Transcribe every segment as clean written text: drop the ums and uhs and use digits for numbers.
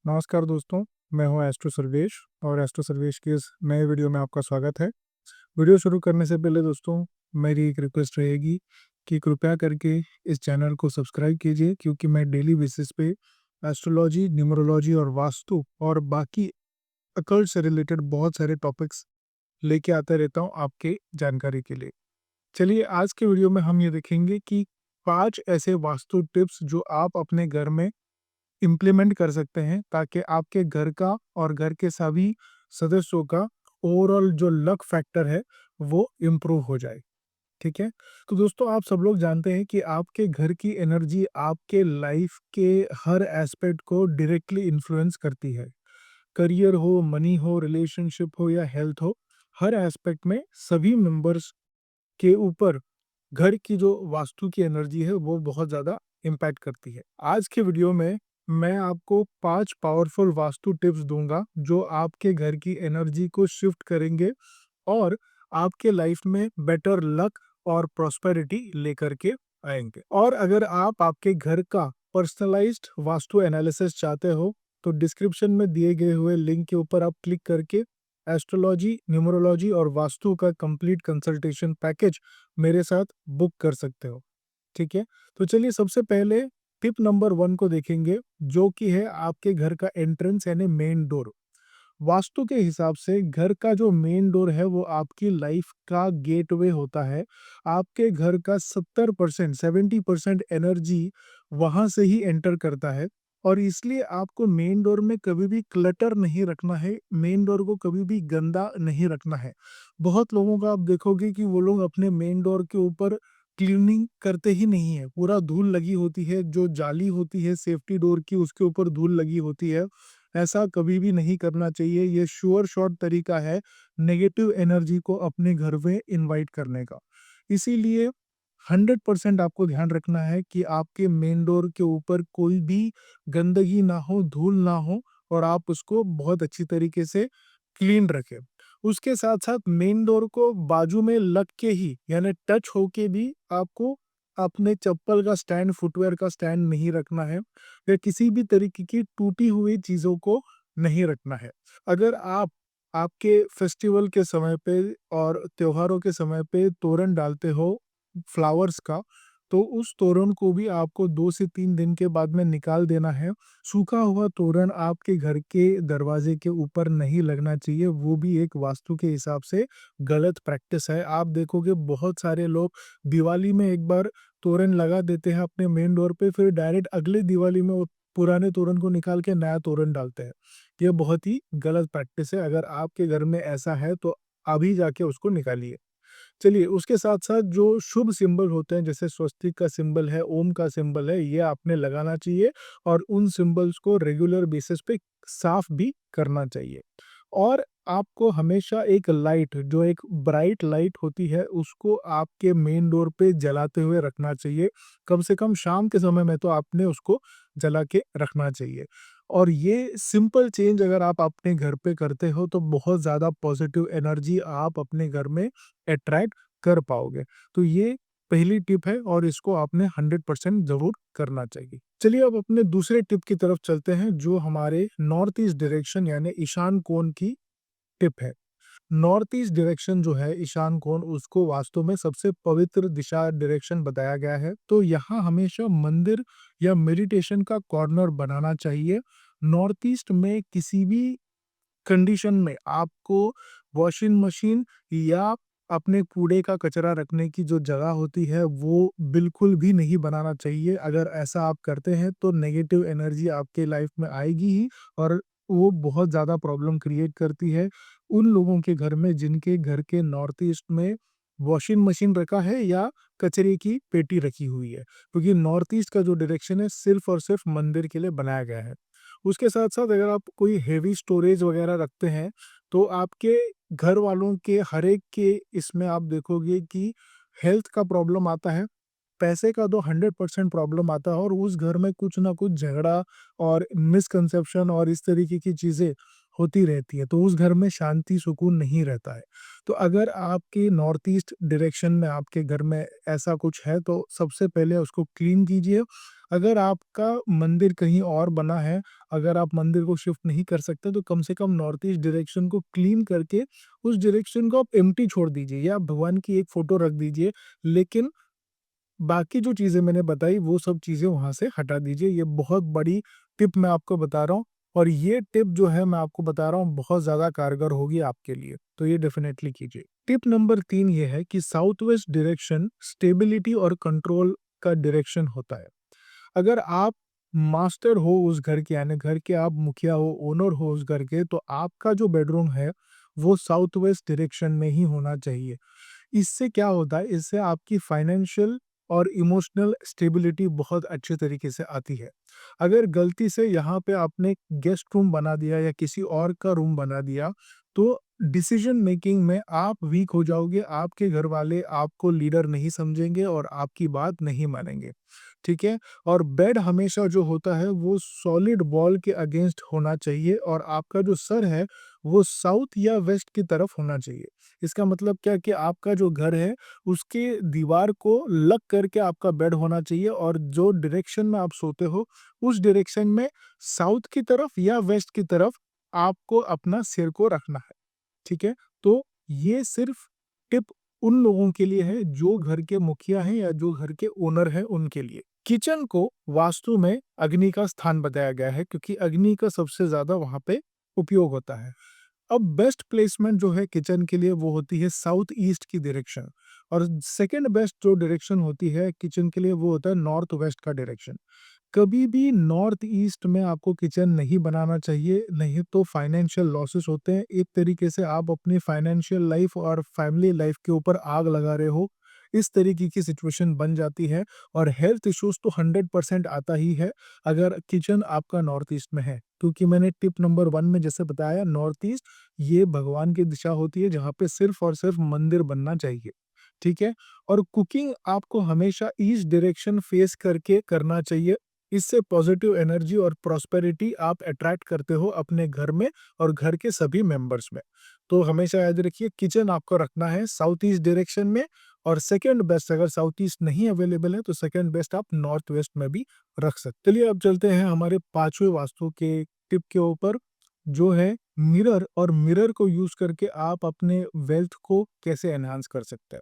नमस्कार दोस्तों, मैं हूं एस्ट्रो सर्वेश और एस्ट्रो सर्वेश के इस नए वीडियो में आपका स्वागत है। वीडियो शुरू करने से पहले दोस्तों मेरी एक रिक्वेस्ट रहेगी कि कृपया करके इस चैनल को सब्सक्राइब कीजिए, क्योंकि मैं डेली बेसिस पे एस्ट्रोलॉजी, न्यूमरोलॉजी और वास्तु और बाकी अकल्ट से रिलेटेड बहुत सारे टॉपिक्स लेके आता रहता हूं आपके जानकारी के लिए। चलिए आज के वीडियो में हम ये देखेंगे कि 5 ऐसे वास्तु टिप्स जो आप अपने घर में इम्प्लीमेंट कर सकते हैं, ताकि आपके घर का और घर के सभी सदस्यों का ओवरऑल जो लक फैक्टर है वो इम्प्रूव हो जाए। ठीक है। तो दोस्तों आप सब लोग जानते हैं कि आपके घर की एनर्जी आपके लाइफ के हर एस्पेक्ट को डायरेक्टली इन्फ्लुएंस करती है। करियर हो, मनी हो, रिलेशनशिप हो या हेल्थ हो, हर एस्पेक्ट में सभी मेंबर्स के ऊपर घर की जो वास्तु की एनर्जी है वो बहुत ज़्यादा इम्पैक्ट करती है। आज के वीडियो में मैं आपको 5 पावरफुल वास्तु टिप्स दूंगा जो आपके घर की एनर्जी को शिफ्ट करेंगे और आपके लाइफ में बेटर लक और प्रॉस्पेरिटी लेकर के आएंगे। और अगर आप आपके घर का पर्सनलाइज्ड वास्तु एनालिसिस चाहते हो तो डिस्क्रिप्शन में दिए गए हुए लिंक के ऊपर आप क्लिक करके एस्ट्रोलॉजी, न्यूमरोलॉजी और वास्तु का कंप्लीट कंसल्टेशन पैकेज मेरे साथ बुक कर सकते हो। ठीक है। तो चलिए सबसे पहले टिप नंबर 1 को देखेंगे, जो कि है आपके घर का एंट्रेंस यानी मेन डोर। वास्तु के हिसाब से घर का जो मेन डोर है वो आपकी लाइफ का गेटवे होता है। आपके घर का 70% 70% एनर्जी वहां से ही एंटर करता है, और इसलिए आपको मेन डोर में कभी भी क्लटर नहीं रखना है, मेन डोर को कभी भी गंदा नहीं रखना है। बहुत लोगों का आप देखोगे कि वो लोग अपने मेन डोर के ऊपर क्लीनिंग करते ही नहीं है, पूरा धूल लगी होती है, जो जाली होती है सेफ्टी डोर की उसके ऊपर धूल लगी होती है। ऐसा कभी भी नहीं करना चाहिए। ये श्योर शॉर्ट तरीका है नेगेटिव एनर्जी को अपने घर में इनवाइट करने का। इसीलिए 100% आपको ध्यान रखना है कि आपके मेन डोर के ऊपर कोई भी गंदगी ना हो, धूल ना हो, और आप उसको बहुत अच्छी तरीके से क्लीन रखें। उसके साथ साथ मेन डोर को बाजू में लग के ही यानी टच होके भी आपको अपने चप्पल का स्टैंड, फुटवेयर का स्टैंड नहीं रखना है, या किसी भी तरीके की टूटी हुई चीज़ों को नहीं रखना है। अगर आप आपके फेस्टिवल के समय पे और त्योहारों के समय पे तोरण डालते हो फ्लावर्स का, तो उस तोरण को भी आपको 2 से 3 दिन के बाद में निकाल देना है। सूखा हुआ तोरण आपके घर के दरवाजे के ऊपर नहीं लगना चाहिए, वो भी एक वास्तु के हिसाब से गलत प्रैक्टिस है। आप देखोगे बहुत सारे लोग दिवाली में एक बार तोरण लगा देते हैं अपने मेन डोर पे, फिर डायरेक्ट अगले दिवाली में वो पुराने तोरण को निकाल के नया तोरण डालते हैं। ये बहुत ही गलत प्रैक्टिस है। अगर आपके घर में ऐसा है तो अभी जाके उसको निकालिए। चलिए उसके साथ-साथ जो शुभ सिंबल होते हैं, जैसे स्वस्तिक का सिंबल है, ओम का सिंबल है, ये आपने लगाना चाहिए, और उन सिंबल्स को रेगुलर बेसिस पे साफ भी करना चाहिए। और आपको हमेशा एक लाइट, जो एक ब्राइट लाइट होती है, उसको आपके मेन डोर पे जलाते हुए रखना चाहिए। कम से कम शाम के समय में तो आपने उसको जला के रखना चाहिए। और ये सिंपल चेंज अगर आप अपने घर पे करते हो तो बहुत ज़्यादा पॉजिटिव एनर्जी आप अपने घर में अट्रैक्ट कर पाओगे। तो ये पहली टिप है और इसको आपने 100% ज़रूर करना चाहिए। चलिए अब अपने दूसरे टिप की तरफ चलते हैं, जो हमारे नॉर्थ ईस्ट डायरेक्शन यानी ईशान कोण की टिप है। नॉर्थ ईस्ट डायरेक्शन जो है, ईशान कोण, उसको वास्तु में सबसे पवित्र दिशा डायरेक्शन बताया गया है। तो यहाँ हमेशा मंदिर या मेडिटेशन का कॉर्नर बनाना चाहिए। नॉर्थ ईस्ट में किसी भी कंडीशन में आपको वॉशिंग मशीन या अपने कूड़े का कचरा रखने की जो जगह होती है वो बिल्कुल भी नहीं बनाना चाहिए। अगर ऐसा आप करते हैं तो नेगेटिव एनर्जी आपके लाइफ में आएगी ही, और वो बहुत ज़्यादा प्रॉब्लम क्रिएट करती है उन लोगों के घर में जिनके घर के नॉर्थ ईस्ट में वॉशिंग मशीन रखा है या कचरे की पेटी रखी हुई है, क्योंकि नॉर्थ ईस्ट का जो डायरेक्शन है सिर्फ और सिर्फ मंदिर के लिए बनाया गया है। उसके साथ-साथ अगर आप कोई हेवी स्टोरेज वगैरह रखते हैं, तो आपके घर वालों के हर एक के इसमें आप देखोगे कि हेल्थ का प्रॉब्लम आता है, पैसे का तो 100% प्रॉब्लम आता है, और उस घर में कुछ ना कुछ झगड़ा और मिसकंसेप्शन और इस तरीके की चीज़ें होती रहती हैं, तो उस घर में शांति, सुकून नहीं रहता है। तो अगर आपके नॉर्थ ईस्ट डायरेक्शन में आपके घर में ऐसा कुछ है, तो सबसे पहले उसको क्लीन कीजिए अगर आपका मंदिर कहीं और बना है, अगर आप मंदिर को शिफ्ट नहीं कर सकते तो कम से कम नॉर्थ ईस्ट डायरेक्शन को क्लीन करके उस डायरेक्शन को आप एम्प्टी छोड़ दीजिए या भगवान की एक फ़ोटो रख दीजिए। लेकिन बाकी जो चीज़ें मैंने बताई वो सब चीज़ें वहाँ से हटा दीजिए। ये बहुत बड़ी टिप मैं आपको बता रहा हूँ और ये टिप जो है मैं आपको बता रहा हूँ बहुत ज़्यादा कारगर होगी आपके लिए, तो ये डेफ़िनेटली कीजिए। टिप नंबर 3 ये है कि साउथ वेस्ट डायरेक्शन स्टेबिलिटी और कंट्रोल का डायरेक्शन होता है। अगर आप मास्टर हो उस घर के, यानी घर के आप मुखिया हो, ओनर हो उस घर के, तो आपका जो बेडरूम है वो साउथ वेस्ट डायरेक्शन में ही होना चाहिए। इससे क्या होता है, इससे आपकी फाइनेंशियल और इमोशनल स्टेबिलिटी बहुत अच्छे तरीके से आती है। अगर गलती से यहाँ पे आपने गेस्ट रूम बना दिया या किसी और का रूम बना दिया, तो डिसीजन मेकिंग में आप वीक हो जाओगे, आपके घर वाले आपको लीडर नहीं समझेंगे और आपकी बात नहीं मानेंगे। ठीक है? और बेड हमेशा जो होता है वो सॉलिड वॉल के अगेंस्ट होना चाहिए और आपका जो सर है वो साउथ या वेस्ट की तरफ होना चाहिए। इसका मतलब क्या कि आपका जो घर है उसके दीवार को लग करके आपका बेड होना चाहिए और जो डायरेक्शन में आप सोते हो उस डायरेक्शन में साउथ की तरफ या वेस्ट की तरफ आपको अपना सिर को रखना है। ठीक है? तो ये सिर्फ टिप उन लोगों के लिए है जो घर के मुखिया हैं या जो घर के ओनर हैं उनके लिए। किचन को वास्तु में अग्नि का स्थान बताया गया है क्योंकि अग्नि का सबसे ज़्यादा वहाँ पे उपयोग होता है। अब बेस्ट प्लेसमेंट जो है किचन के लिए वो होती है साउथ ईस्ट की डायरेक्शन और सेकंड बेस्ट जो डायरेक्शन होती है किचन के लिए वो होता है नॉर्थ वेस्ट का डायरेक्शन। कभी भी नॉर्थ ईस्ट में आपको किचन नहीं बनाना चाहिए, नहीं तो फाइनेंशियल लॉसेस होते हैं। एक तरीके से आप अपनी फाइनेंशियल लाइफ और फैमिली लाइफ के ऊपर आग लगा रहे हो। इस तरीके की सिचुएशन बन जाती है और हेल्थ इश्यूज तो 100% आता ही है अगर किचन आपका नॉर्थ ईस्ट में है। क्योंकि मैंने टिप नंबर 1 में जैसे बताया नॉर्थ ईस्ट ये भगवान की दिशा होती है जहाँ पे सिर्फ और सिर्फ मंदिर बनना चाहिए। ठीक है? और कुकिंग आपको हमेशा ईस्ट डायरेक्शन फेस करके करना चाहिए। इससे पॉजिटिव एनर्जी और प्रॉस्पेरिटी आप अट्रैक्ट करते हो अपने घर में और घर के सभी मेंबर्स में। तो हमेशा याद रखिए किचन आपको रखना है साउथ ईस्ट डायरेक्शन में और सेकंड बेस्ट अगर साउथ ईस्ट नहीं अवेलेबल है तो सेकंड बेस्ट आप नॉर्थ वेस्ट में भी रख सकते। चलिए अब चलते हैं हमारे पांचवें वास्तु के टिप के ऊपर जो है मिरर और मिरर को यूज करके आप अपने वेल्थ को कैसे एनहांस कर सकते हैं।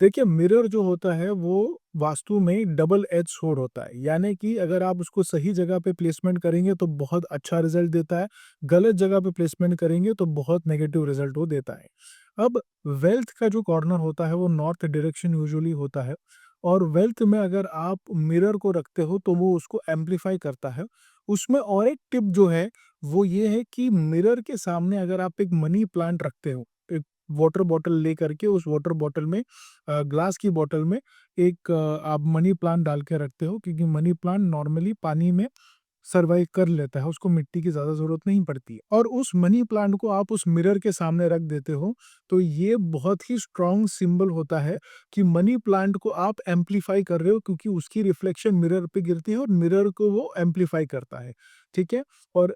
देखिए मिरर जो होता है वो वास्तु में डबल एज सोर्ड होता है, यानी कि अगर आप उसको सही जगह पे प्लेसमेंट करेंगे तो बहुत अच्छा रिजल्ट देता है, गलत जगह पे प्लेसमेंट करेंगे तो बहुत नेगेटिव रिजल्ट वो देता है। अब वेल्थ का जो कॉर्नर होता है वो नॉर्थ डायरेक्शन यूजुअली होता है और वेल्थ में अगर आप मिरर को रखते हो तो वो उसको एम्पलीफाई करता है। उसमें और एक टिप जो है वो ये है कि मिरर के सामने अगर आप एक मनी प्लांट रखते हो, एक वाटर बॉटल ले करके उस वाटर बॉटल में ग्लास की बॉटल में एक आप मनी प्लांट डाल के रखते हो क्योंकि मनी प्लांट नॉर्मली पानी में सर्वाइव कर लेता है, उसको मिट्टी की ज़्यादा ज़रूरत नहीं पड़ती है और उस मनी प्लांट को आप उस मिरर के सामने रख देते हो, तो ये बहुत ही स्ट्रॉन्ग सिंबल होता है कि मनी प्लांट को आप एम्प्लीफाई कर रहे हो क्योंकि उसकी रिफ्लेक्शन मिरर पे गिरती है और मिरर को वो एम्प्लीफाई करता है, ठीक है? और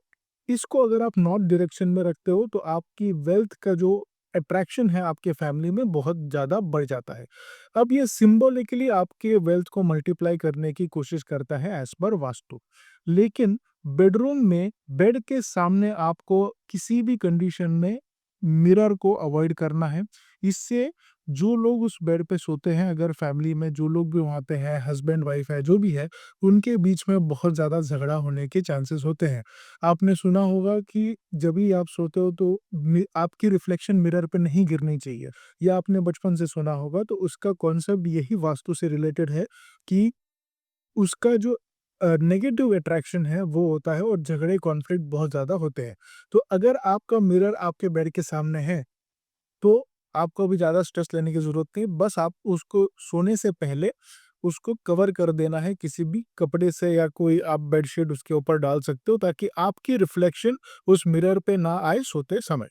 इसको अगर आप नॉर्थ डायरेक्शन में रखते हो, तो आपकी वेल्थ का जो अट्रैक्शन है आपके फैमिली में बहुत ज़्यादा बढ़ जाता है। अब ये सिंबॉलिकली आपके वेल्थ को मल्टीप्लाई करने की कोशिश करता है एज़ पर वास्तु। लेकिन बेडरूम में बेड के सामने आपको किसी भी कंडीशन में मिरर को अवॉइड करना है। इससे जो लोग उस बेड पे सोते हैं, अगर फैमिली में जो लोग भी वहाँ पे हैं, हस्बैंड वाइफ है, जो भी है, उनके बीच में बहुत ज़्यादा झगड़ा होने के चांसेस होते हैं। आपने सुना होगा कि जब भी आप सोते हो तो आपकी रिफ्लेक्शन मिरर पे नहीं गिरनी चाहिए, या आपने बचपन से सुना होगा, तो उसका कॉन्सेप्ट यही वास्तु से रिलेटेड है कि उसका जो नेगेटिव अट्रैक्शन है वो होता है और झगड़े कॉन्फ्लिक्ट बहुत ज़्यादा होते हैं। तो अगर आपका मिरर आपके बेड के सामने है तो आपको अभी ज़्यादा स्ट्रेस लेने की ज़रूरत नहीं, बस आप उसको सोने से पहले उसको कवर कर देना है किसी भी कपड़े से, या कोई आप बेडशीट उसके ऊपर डाल सकते हो ताकि आपकी रिफ्लेक्शन उस मिरर पे ना आए सोते समय।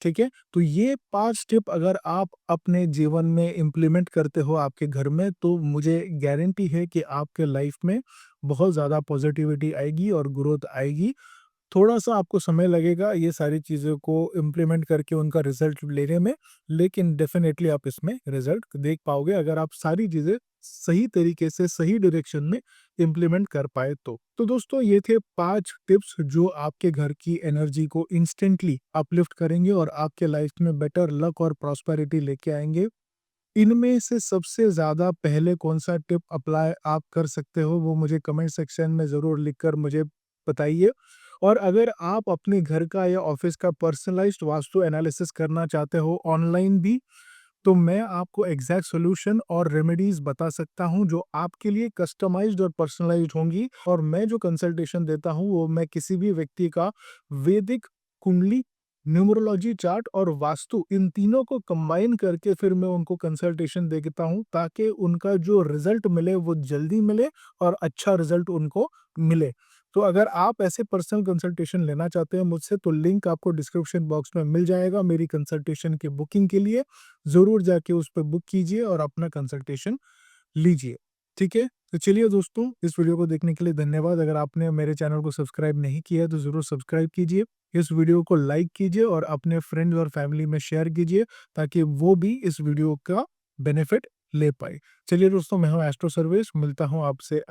ठीक है? तो ये 5 स्टेप अगर आप अपने जीवन में इम्प्लीमेंट करते हो आपके घर में, तो मुझे गारंटी है कि आपके लाइफ में बहुत ज़्यादा पॉजिटिविटी आएगी और ग्रोथ आएगी। थोड़ा-सा आपको समय लगेगा ये सारी चीज़ों को इम्प्लीमेंट करके उनका रिज़ल्ट लेने में, लेकिन डेफ़िनेटली आप इसमें रिज़ल्ट देख पाओगे अगर आप सारी चीज़ें सही तरीके से सही डायरेक्शन में इम्प्लीमेंट कर पाए तो दोस्तों ये थे 5 टिप्स जो आपके घर की एनर्जी को इंस्टेंटली अपलिफ्ट करेंगे और आपके लाइफ में बेटर लक और प्रॉस्पेरिटी लेके आएंगे। इनमें से सबसे ज़्यादा पहले कौन-सा टिप अप्लाई आप कर सकते हो, वो मुझे कमेंट सेक्शन में ज़रूर लिखकर मुझे बताइए। और अगर आप अपने घर का या ऑफ़िस का पर्सनलाइज़्ड वास्तु एनालिसिस करना चाहते हो ऑनलाइन भी, तो मैं आपको एग्ज़ैक्ट सॉल्यूशन और रेमेडीज़ बता सकता हूँ, जो आपके लिए कस्टमाइज़्ड और पर्सनलाइज़्ड होंगी। और मैं जो कंसल्टेशन देता हूँ, वो मैं किसी भी व्यक्ति का वैदिक कुंडली, न्यूमरोलॉजी चार्ट और वास्तु इन तीनों को कंबाइन करके फिर मैं उनको कंसल्टेशन देता हूँ, ताकि उनका जो रिजल्ट मिले वो जल्दी मिले और अच्छा रिजल्ट उनको मिले। तो अगर आप ऐसे पर्सनल कंसल्टेशन लेना चाहते हैं मुझसे, तो लिंक आपको डिस्क्रिप्शन बॉक्स में मिल जाएगा मेरी कंसल्टेशन की बुकिंग के लिए। ज़रूर जाके उस पे बुक कीजिए और अपना कंसल्टेशन लीजिए। ठीक है? तो चलिए दोस्तों, इस वीडियो को देखने के लिए धन्यवाद। अगर आपने मेरे चैनल को सब्सक्राइब नहीं किया है तो ज़रूर सब्सक्राइब कीजिए। इस वीडियो को लाइक कीजिए और अपने फ्रेंड्स और फैमिली में शेयर कीजिए, ताकि वो भी इस वीडियो का बेनिफिट ले पाए। चलिए दोस्तों, मैं हूँ एस्ट्रो सर्वेश, मिलता हूँ आपसे